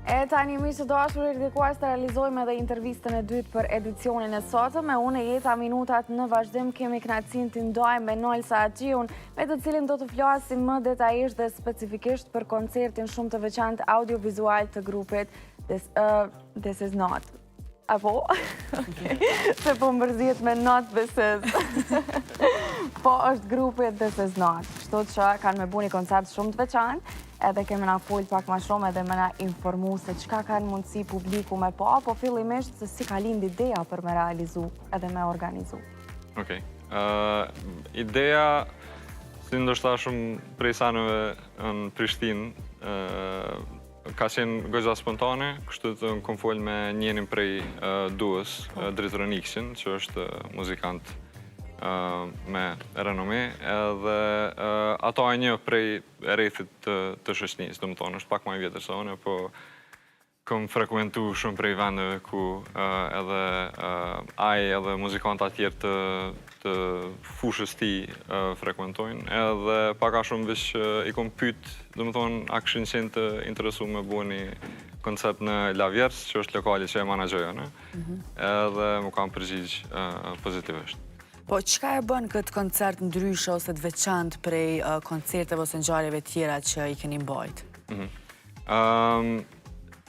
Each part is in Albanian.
E tani mi që dashur e ridikuar të realizojmë edhe intervistën e dytë për edicionin e sotëm. Me unë e jeta minutat në vazhdim kemi kënaqësinë të ndajmë me Nolsa Aqiun, me të cilin do të flasim më detajisht dhe specifikisht për koncertin shumë të veçantë audiovizual të grupit This Is Not. Apo? Se po mbërzihet me Not This Is. Po është grupi This Is Not. Kështu që kanë me bu një koncert shumë të veçantë, edhe kemi na folë pak ma shumë edhe me na informu se qka kanë mundësi publiku me po fillimisht se si ka lind ideja për me realizu edhe me organizu. Okej. Ideja, si ndoshta shumë prej sanëve në Prishtinë, ka qenë goxha spontane, kështu të kom folë me njenin prej duës, Drejtorin Iksin, që është muzikant me renome, edhe ato e një prej rrethit të shoqënisë, do më thonë, është pak më i vjetër se unë, po kom frekuentu shumë prej vendeve ku edhe ai edhe muzikantë tjerë të fushës ti frekuentojnë, edhe paka shumë veç i kom pyet, do më thonë, a këshin qenë të interesu me bu një koncept në Lavjerës, që është lokali që e managjojone, edhe më kam përgjigj pozitivisht. Po, qka e bën këtë koncert ndryshe ose të veçantë prej koncerteve ose ngjarjeve tjera që i keni mbajt?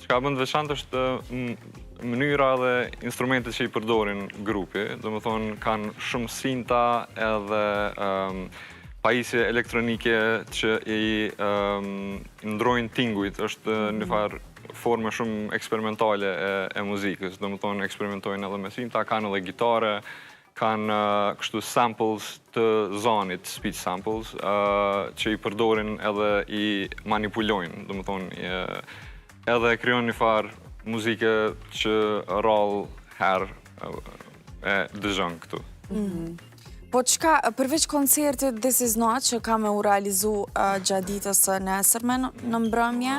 Qka bën të veçantë është mënyra dhe instrumentet që i përdorin grupi, do më thonë kanë shumë sinta edhe pajisje elektronike që i ndrojnë tingujt, është një farë forme shumë eksperimentale e muzikës, do më thonë eksperimentojnë edhe me sinta, kanë edhe gitare, kanë kështu samples të zonit, speech samples, që i përdorin edhe i manipulojnë, do më thonë, edhe kryon një farë muzike që rrallë herë e dëgjën këtu. Po qka, përveç koncertit This Is Not, që ka me u realizu gjatë ditës nesërme në mbrëmje,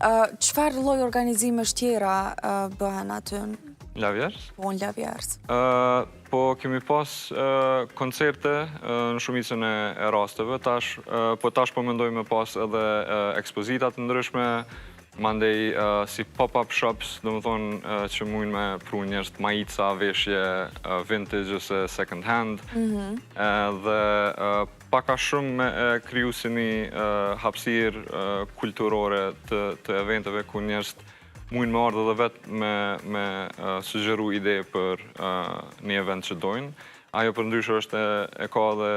qëfar lloj organizimesh tjera bëhen aty? Lavjerës? Po, në Lavjerës. Po kemi pas koncerte në shumicën e rasteve, po tash po mendoj me pas edhe ekspozitat të ndryshme, mandej si pop-up shops, do më thonë që mujnë me pru njerëz të majica, veshje vintage ose second hand, dhe paka shumë me kriju si një hapësirë kulturore të eventeve ku njerëz mujnë me ardhë dhe vetë me sugjeru ide për një event që dojnë. Ajo për ndryshë është e ka dhe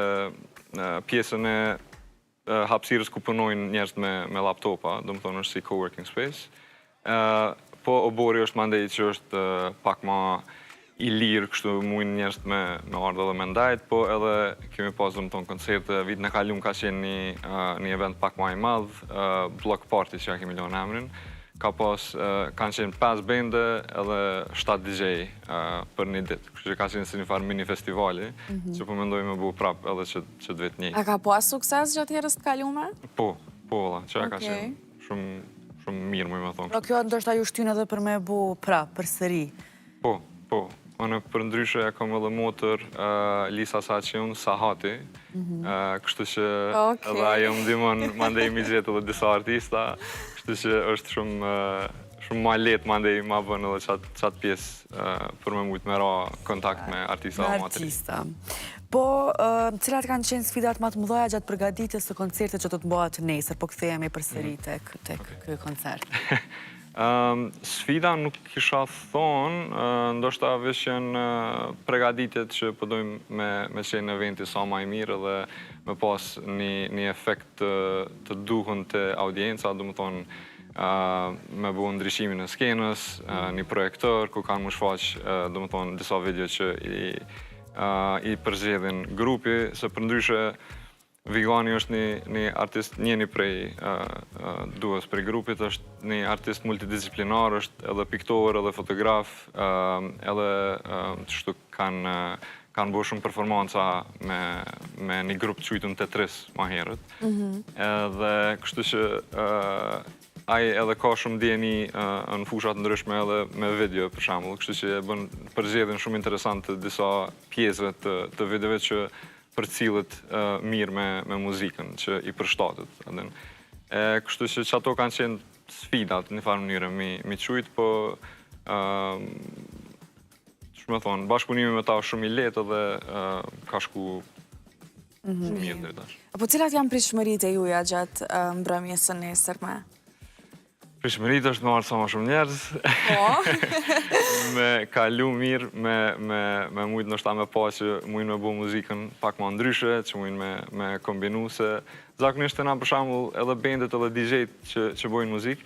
pjesën e hapësirës ku punojnë njerëz me laptopa, do më thonë është si coworking space. Po obori është mandej që është pak ma i lirë, kështu mujnë njerëz me ardhë dhe me ndajt, po edhe kemi pas, do më thonë, koncerte, vitin e kaluar ka qenë një event pak ma i madhë, Block Party që ja kemi lënë emrin. Kanë qenë 5 bende edhe 7 DJ për një ditë. Kështu që ka qenë si një farë mini festivali, që po mendoj me bu prap edhe që të vetë një. A ka pas sukses gjatë herës të kalume? Po, që ka qenë shumë mirë, më thonë. Pro kjo ndoshta ju shtyn edhe për me bu prap, për sëri? Po. Unë për ndryshe e kam edhe motër Lisa Saqiun, Sahati, kështu që edhe ajo më dimon mandej mi gjetë edhe disa artista, kështu që është shumë ma letë mandej ma bën edhe qatë pjesë për me mujtë me ra kontakt me artista dhe materi. Po, cilat kanë qenë sfidat ma të mëdhaja gjatë përgatitjes së koncertit që do të bëhet nesër, po kthehemi përsëri tek ky koncert? Sfida nuk kisha thonë, ndoshta veç janë përgatitjet që përdojmë me qenë në eventi sa ma i mirë dhe me pas një efekt të duhun të audienca, do më thonë me bu ndryshimin e skenës, një projektor ku kanë më shfaq, do më thonë, disa video që i përzjedhin grupi, se për ndryshe Vigani është një artist, njeni prej duës prej grupit, është një artist multidisciplinar, është edhe piktor, edhe fotograf, edhe qështu kanë bërë shumë performanca me një grup qujtën Tetris ma herët. Edhe kështu që ai edhe ka shumë djeni në fushat ndryshme edhe me video, për shembull, kështu që e bën përzgjedhjen shumë interesante disa pjesëve të videove që për cilët mirë me muzikën që i përshtatet. Kështu që ato kanë qenë sfidat në farë mënyrë mi qujtë, po që me thonë, bashkëpunimi me ta shumë i letë dhe ka shku shumë mirë dhe tash. Po cilat janë pritshmëritë e juja gjatë mbrëmjes së nesërme? Pritshmëritë është me marrë sa ma shumë njerëz, me kalu mirë, me mujtë nështë ta me pa që mujnë me bo muzikën pak ma ndryshe, që mujnë me kombinu, se zakonisht të na për shembull edhe bandet edhe DJ-t që bojnë muzikë,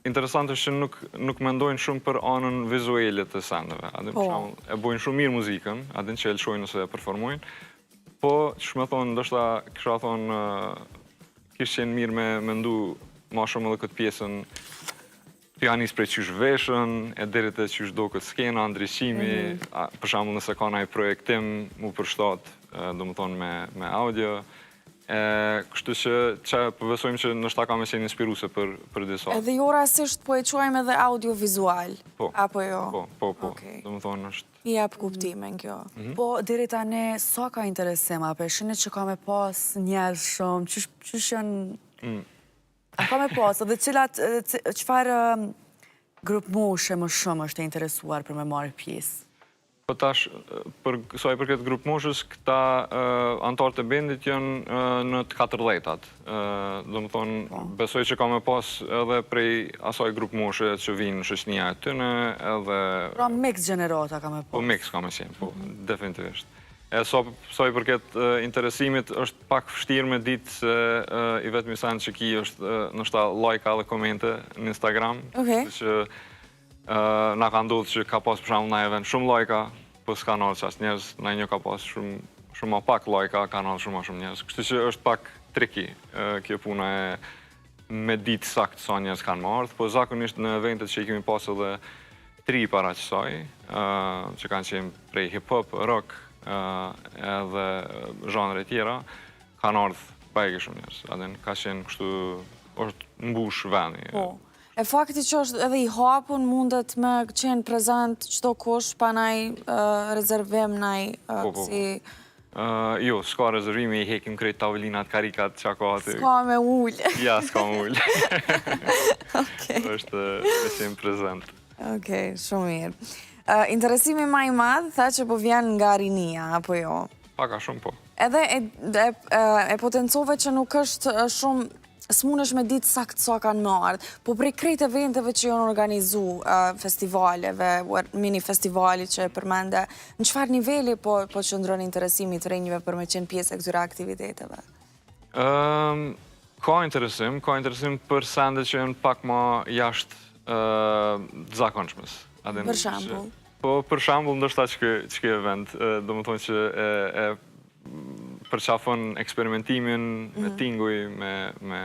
interesant është që nuk mendojnë shumë për anën vizuale të sendeve. Adin për shembull e bojnë shumë mirë muzikën, adin që e lëshojnë ose e performojnë, po që me thonë, ndoshta kisha thonë, kishë qenë mirë me mendu ma shumë edhe këtë pjesën pianist prej qysh veshën, e deri te qysh do këtë skena, ndryshimi, për shembull nëse ka ndonjë projektim mu përshtat, domethënë me audio. Kështu që besojmë që nështë ka me qenë inspiruese për disa. Edhe jo rastisht po e quajmë edhe audiovizual, apo jo? Po, domethënë është... I jap kuptimin kjo. Po, deri tani, sa ka interesim, apo e shini që ka me pas njerëz shumë, qysh janë... A ka me pas, edhe qëfar grup moshe më shumë është e interesuar për me marrë pjesë? Po tash, saj për këtë grup moshës, këta antarët e bendit janë në të 14-at. Do më thonë, besoj që ka me pas edhe prej asaj grup moshe që vinë në shoqënia e tyne, edhe... Pra mix generata ka me pas? Po mix ka me qenë, po, definitivisht. Saj për këtë interesimit është pak vështirë me ditë se i vetëmi sen që ki është nështë lajka dhe komente në Instagram. Që na ka ndodhë që ka pas për shembull na event shumë lajka, po s'ka nërë qas njerëz, na një ka pas shumë ma pak lajka, ka nërë shumë ma shumë njerëz. Kështu që është pak triki kjo puna e me ditë sakt sa njerëz kanë më ardhë, po zakonisht në eventet që i kemi pas edhe 3 para qësaj, që kanë qenë prej hip-hop, rock, edhe zhanre tjera, kanë ardhë bajke shumë njerëz. Adin ka qenë kështu, është mbush veni. E fakti që është edhe i hapun mundet me qenë prezent qdo kush pa naj rezervim, naj si... Jo, s'ka rezervimi, i hekim krejt tavelinat, karikat, që ka aty. S'ka me ullë. Ja, s'ka me ullë. është me qenë prezent. Okej, shumë mirë. Interesimi ma i madhë, tha që po vjen nga rinia, apo jo? Paka shumë, po. Edhe e potencove që nuk është shumë... s'munesh me ditë sakt sa kanë më ardhë, po prej krejt eventeve që janë organizu, festivaleve, mini festivali që e përmende, në qëfar nivelli po qëndron interesimi të rinjve për me qenë pjesë e këtyre aktiviteteve? Ka interesim për sendet që janë pak ma jashtë zakonshmës. Për shambull? Po, për shambull, ndështë që ke event, do më thonë që përqafon eksperimentimin me tinguj, me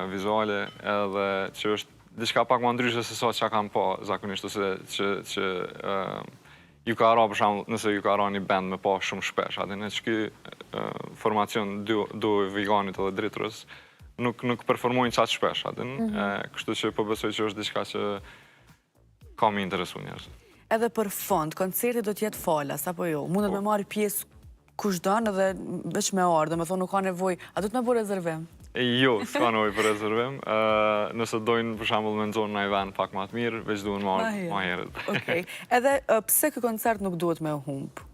vizuale, edhe që është diçka pak ma ndryshe se sa që kam pa zakonisht, ose që ju ka ra, për shembull, nëse ju ka ra një band me pa shumë shpesh, adin e që ky formacion do veganit edhe driturës, nuk performojnë qatë shpesh, adin, kështu që po besoj që është diçka që ka me interesu njerëz. Edhe për fond, koncerti do t'jetë falas, apo jo? Mundet me marrë pjesë kush dënë edhe veç me ardhë, me thonë nuk ka nevoj, a du të me bo rezervim? Jo, s'ka nevoj për rezervim. Nëse dojnë, për shembull, me nëzonë në event pak ma të mirë, veç duhen ma herët. Okej. Edhe pse kë koncert nuk duhet me humpë?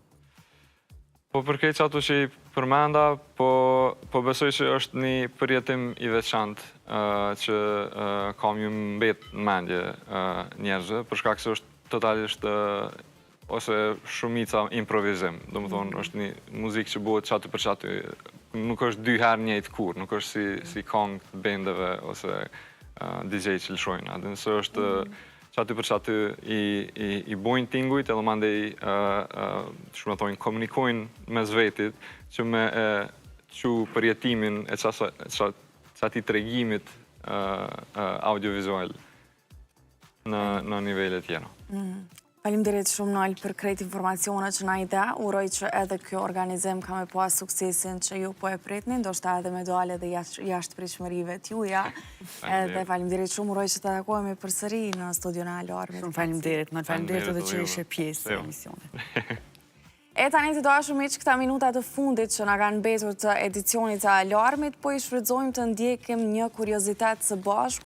Po përkej që ato që i përmenda, po besoj që është një përjetim i veçantë që kam ju mbet në mendje njerëzve, për shkak se është totalisht ose shumica improvizim. Do më thonë, është një muzikë që bëhet qaty për qaty, nuk është 2 herë njëjtë kur, nuk është si këngë të bendeve ose DJ që lëshojnë. Adin se është qaty për qaty i bojnë tingujt, edhe mandej që me thonë, komunikojnë me zvetit që me që përjetimin e qati tregimit audiovizual në nivele tjera. Faleminderit shumë Nal për krejt informacionet që na i da. Uroj që edhe kjo organizim ka me pas suksesin që ju po e pritni, ndoshta edhe medale dhe jashtë pritshmërive t'juja. Edhe faleminderit shumë, uroj që të takohemi përsëri në studion e Alarmit. Shumë faleminderit, Nal, faleminderit edhe që ishe pjesë e emisionit. E tani të dashur miq, këta minuta të fundit që na kanë mbetur të edicionit të Alarmit, po i shfrytëzojmë të ndjekim një kuriozitet së bashku.